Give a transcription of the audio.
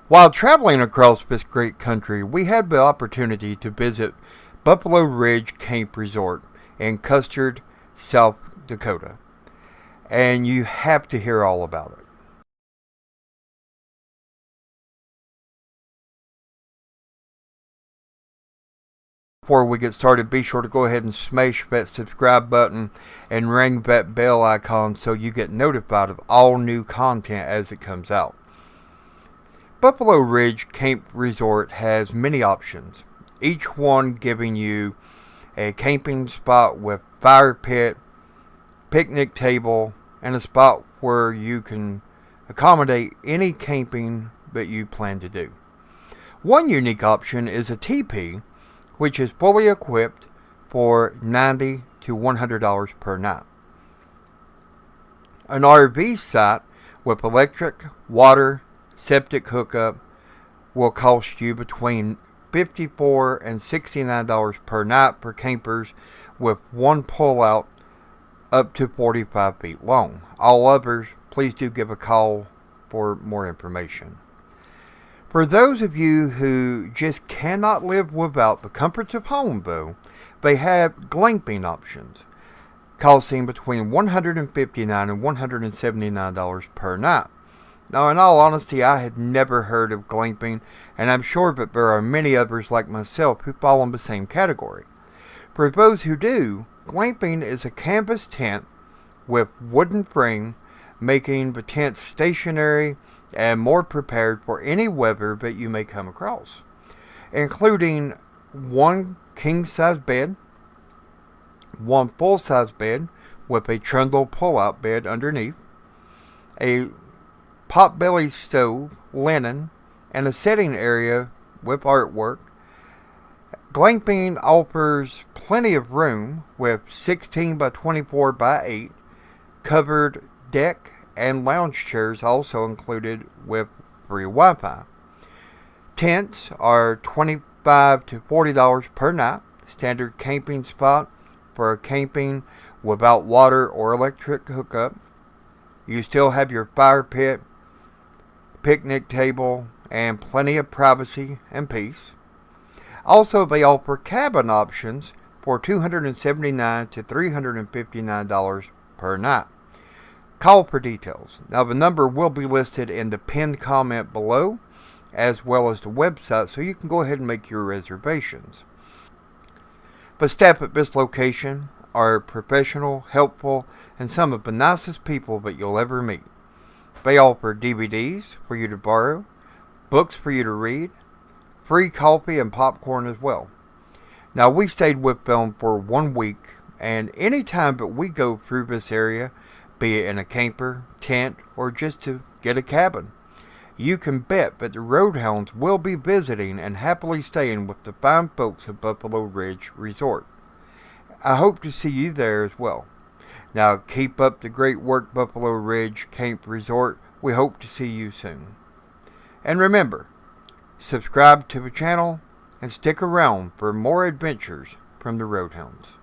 While traveling across this great country, we had the opportunity to visit Buffalo Ridge Camp Resort in Custer, South Dakota, and you have to hear all about it. Before we get started, be sure to go ahead and smash that subscribe button and ring that bell icon so you get notified of all new content as it comes out. Buffalo Ridge Camp Resort has many options, each one giving you a camping spot with fire pit, picnic table, and a spot where you can accommodate any camping that you plan to do. One unique option is a teepee, which is fully equipped for $90 to $100 per night. An RV site with electric, water, septic hookup will cost you between $54 and $69 per night for campers with one pullout up to 45 feet long. All others, please do give a call for more information. For those of you who just cannot live without the comforts of home, though, they have glamping options, costing between $159 and $179 per night. Now, in all honesty, I had never heard of glamping, and I'm sure that there are many others like myself who fall in the same category. For those who do, glamping is a canvas tent with wooden frame, making the tent stationary and more prepared for any weather that you may come across, including one king-size bed, one full-size bed with a trundle pull-out bed underneath, a pot-belly stove, linen, and a sitting area with artwork. Glamping offers plenty of room with 16 by 24 by 8 covered deck and lounge chairs also included with free Wi-Fi. Tents are $25 to $40 per night, standard camping spot for camping without water or electric hookup. You still have your fire pit, picnic table, and plenty of privacy and peace. Also, they offer cabin options for $279 to $359 per night. Call for details. Now, the number will be listed in the pinned comment below, as well as the website, so you can go ahead and make your reservations. The staff at this location are professional, helpful, and some of the nicest people that you'll ever meet. They offer DVDs for you to borrow, books for you to read, free coffee and popcorn as well. Now, we stayed with them for 1 week, and any time that we go through this area, be it in a camper, tent, or just to get a cabin, you can bet that the Roadhounds will be visiting and happily staying with the fine folks of Buffalo Ridge Resort. I hope to see you there as well. Now, keep up the great work, Buffalo Ridge Camp Resort. We hope to see you soon. And remember, subscribe to the channel and stick around for more adventures from the Roadhounds.